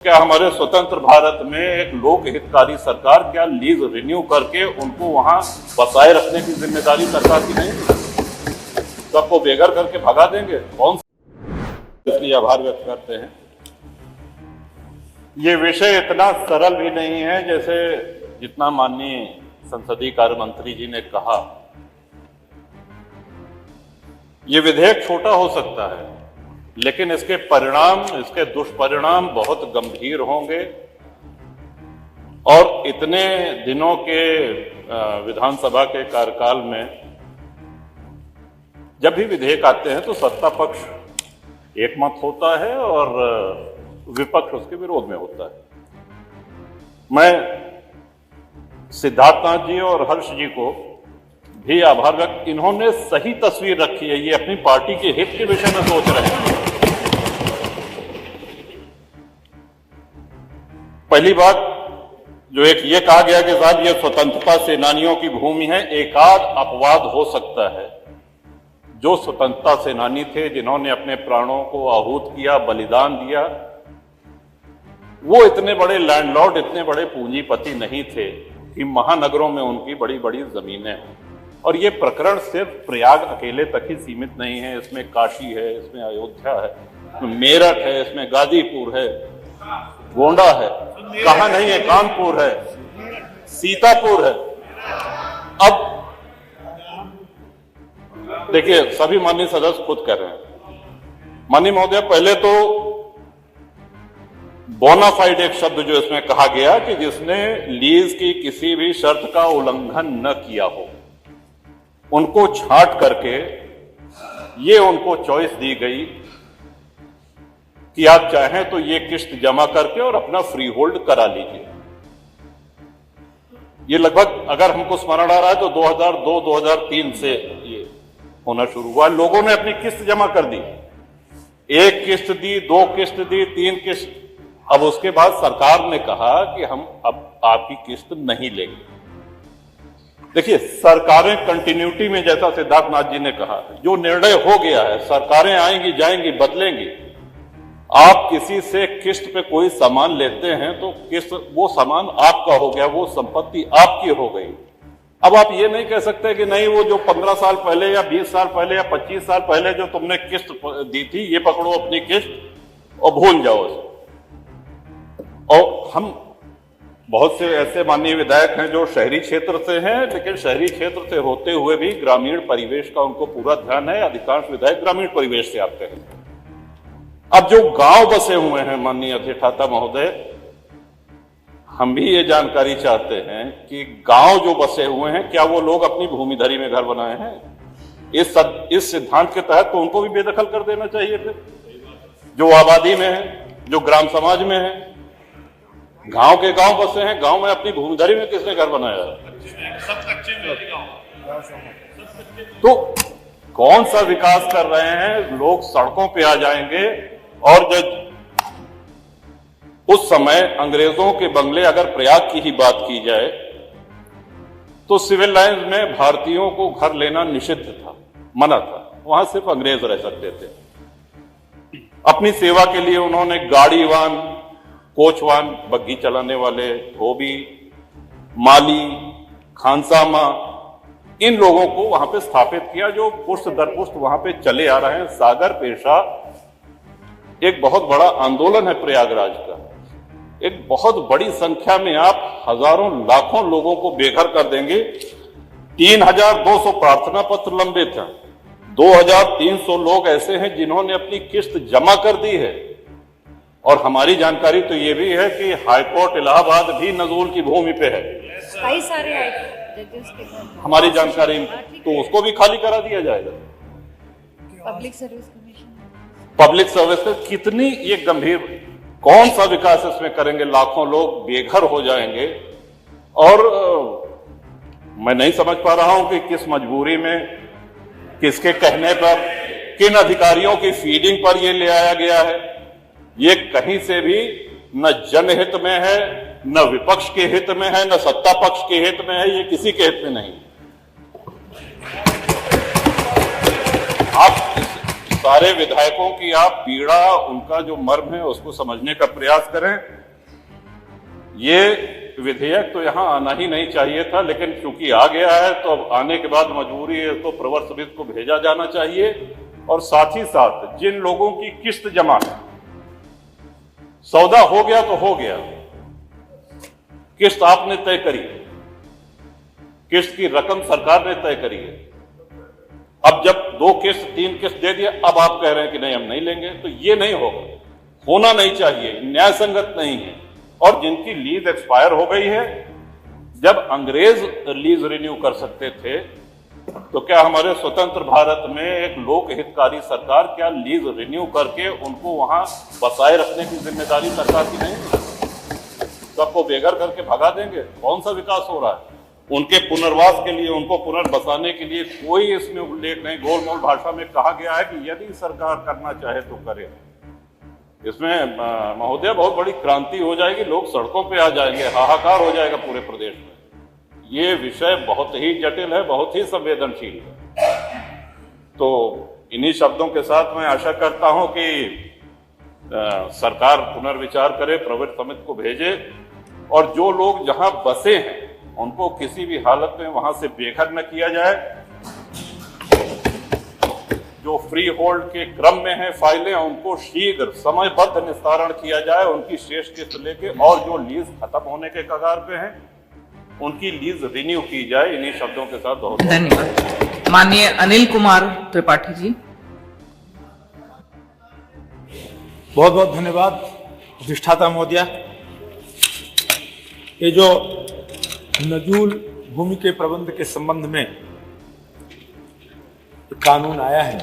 क्या हमारे स्वतंत्र भारत में एक लोक हितकारी सरकार क्या लीज रिन्यू करके उनको वहां बसाए रखने की जिम्मेदारी सरकार की नहीं? सबको बेघर करके भगा देंगे? कौन? इसलिए आभार व्यक्त करते हैं। ये विषय इतना सरल भी नहीं है जैसे जितना माननीय संसदीय कार्य मंत्री जी ने कहा। ये विधेयक छोटा हो सकता है लेकिन इसके परिणाम, इसके दुष्परिणाम बहुत गंभीर होंगे और इतने दिनों के विधानसभा के कार्यकाल में जब भी विधेयक आते हैं तो सत्ता पक्ष एकमत होता है और विपक्ष उसके विरोध में होता है। मैं सिद्धार्थनाथ जी और हर्ष जी को भी आभार व्यक्त, इन्होंने सही तस्वीर रखी है। ये अपनी पार्टी के हित के विषय में सोच रहे हैं। पहली बात जो एक ये कहा गया कि साहब ये स्वतंत्रता सेनानियों की भूमि है, एकाध अपवाद हो सकता है। जो स्वतंत्रता सेनानी थे जिन्होंने अपने प्राणों को आहूत किया, बलिदान दिया, वो इतने बड़े लैंडलॉर्ड, इतने बड़े पूंजीपति नहीं थे कि महानगरों में उनकी बड़ी बड़ी जमीनें हैं। और ये प्रकरण सिर्फ प्रयाग अकेले तक ही सीमित नहीं है। इसमें काशी है, इसमें अयोध्या है, इसमें मेरठ है, इसमें गाजीपुर है, गोंडा है, कहां नहीं है, कानपुर है, सीतापुर है। अब देखिए, सभी माननीय सदस्य खुद कह रहे हैं। माननीय महोदय, पहले तो बोनाफाइड एक शब्द जो इसमें कहा गया कि जिसने लीज की किसी भी शर्त का उल्लंघन न किया हो, उनको छांट करके ये उनको चॉइस दी गई कि आप चाहें तो ये किस्त जमा करके और अपना फ्री होल्ड करा लीजिए। ये लगभग, अगर हमको स्मरण आ रहा है तो 2002-2003 से ये होना शुरू हुआ। लोगों ने अपनी किस्त जमा कर दी, एक किस्त दी, दो किस्त दी, तीन किस्त। अब उसके बाद सरकार ने कहा कि हम अब आपकी किस्त नहीं लेंगे। देखिए, सरकारें कंटिन्यूटी में, जैसा सिद्धार्थनाथ जी ने कहा, जो निर्णय हो गया है, सरकारें आएंगी जाएंगी, बदलेंगी। आप किसी से किस्त पे कोई सामान लेते हैं तो किस्त, वो सामान आपका हो गया, वो संपत्ति आपकी हो गई। अब आप ये नहीं कह सकते कि नहीं, वो जो 15 साल पहले या 20 साल पहले या 25 साल पहले जो तुमने किस्त दी थी, ये पकड़ो अपनी किस्त और भूल जाओ इसे। और हम बहुत से ऐसे माननीय विधायक हैं जो शहरी क्षेत्र से हैं, लेकिन शहरी क्षेत्र से होते हुए भी ग्रामीण परिवेश का उनको पूरा ध्यान है। अधिकांश विधायक ग्रामीण परिवेश से आते हैं। अब जो गांव बसे हुए हैं, माननीय अधिष्ठाता महोदय, हम भी ये जानकारी चाहते हैं कि गांव जो बसे हुए हैं, क्या वो लोग अपनी भूमिधरी में घर बनाए हैं? इस सिद्धांत के तहत तो उनको भी बेदखल कर देना चाहिए। फिर जो आबादी में है, जो ग्राम समाज में है, गांव के गांव बसे हैं, गांव में अपनी भूमिधरी में किसने घर बनाया है? सब कच्चे में गांव। तो कौन सा विकास कर रहे हैं? लोग सड़कों पे आ जाएंगे। और जब उस समय अंग्रेजों के बंगले, अगर प्रयाग की ही बात की जाए, तो सिविल लाइंस में भारतीयों को घर लेना निषिद्ध था, मना था। वहां सिर्फ अंग्रेज रह सकते थे। अपनी सेवा के लिए उन्होंने गाड़ीवान, कोचवान, बग्घी चलाने वाले, धोबी, माली, खानसामा, इन लोगों को वहां पे स्थापित किया, जो पुष्ट दर पुष्ट वहां पे चले आ रहे हैं। सागर पेशा एक बहुत बड़ा आंदोलन है प्रयागराज का। एक बहुत बड़ी संख्या में आप हजारों लाखों लोगों को बेघर कर देंगे। 3200 प्रार्थना पत्र लंबित हैं। 2300 लोग ऐसे हैं जिन्होंने अपनी किस्त जमा कर दी है। और हमारी जानकारी तो ये भी है कि हाईकोर्ट इलाहाबाद भी नजूल की भूमि पे है। कई सारे हमारी जानकारी, तो उसको भी खाली करा दिया जाएगा। Public service commission, public service का कितनी ये गंभीर, कौन सा विकास इसमें करेंगे? लाखों लोग बेघर हो जाएंगे। और मैं नहीं समझ पा रहा हूं कि किस मजबूरी में, किसके कहने पर, किन अधिकारियों की फीडिंग पर ये ले आया गया है। ये कहीं से भी न जनहित में है, न विपक्ष के हित में है, न सत्ता पक्ष के हित में है। ये किसी के हित में नहीं। आप सारे विधायकों की आप पीड़ा, उनका जो मर्म है उसको समझने का प्रयास करें। ये विधेयक तो यहां आना ही नहीं चाहिए था, लेकिन चूंकि आ गया है तो अब आने के बाद मजबूरी है तो प्रवर समिति को भेजा जाना चाहिए। और साथ ही साथ जिन लोगों की किस्त जमा है, सौदा हो गया तो हो गया, किस्त आपने तय करी, किस्त की रकम सरकार ने तय करी है। अब जब 2 किस्त 3 किस्त दे दिया, अब आप कह रहे हैं कि नहीं हम नहीं लेंगे, तो ये नहीं होगा, होना नहीं चाहिए, न्याय संगत नहीं है। और जिनकी लीज एक्सपायर हो गई है, जब अंग्रेज लीज रिन्यू कर सकते थे, तो क्या हमारे स्वतंत्र भारत में एक लोक हितकारी सरकार क्या लीज रिन्यू करके उनको वहां बसाए रखने की जिम्मेदारी सरकार की नहीं है? सबको बेघर करके भगा देंगे? कौन सा विकास हो रहा है? उनके पुनर्वास के लिए, उनको पुनर्बसाने के लिए कोई इसमें उल्लेख नहीं। गोलमोल भाषा में कहा गया है कि यदि सरकार करना चाहे तो करे। इसमें महोदय बहुत बड़ी क्रांति हो जाएगी, लोग सड़कों पे आ जाएंगे, हाहाकार हो जाएगा पूरे प्रदेश में। ये विषय बहुत ही जटिल है, बहुत ही संवेदनशील है। तो इन्हीं शब्दों के साथ मैं आशा करता हूं कि सरकार पुनर्विचार करे, प्रवर समिति को भेजे, और जो लोग जहां बसे हैं उनको किसी भी हालत में वहां से बेघर न किया जाए। जो फ्री होल्ड के क्रम में है फाइलें, उनको शीघ्र समयबद्ध निस्तारण किया जाए, उनकी शेष किस्त लेके, और जो लीज खत्म होने के कगार पे हैं उनकी लीज रिन्यू की जाए। इन्हीं शब्दों के साथ बहुत धन्यवाद। माननीय अनिल कुमार त्रिपाठी जी। बहुत बहुत धन्यवाद अधिष्ठाता महोदया। ये जो नजूल भूमि के प्रबंध के संबंध में कानून आया है,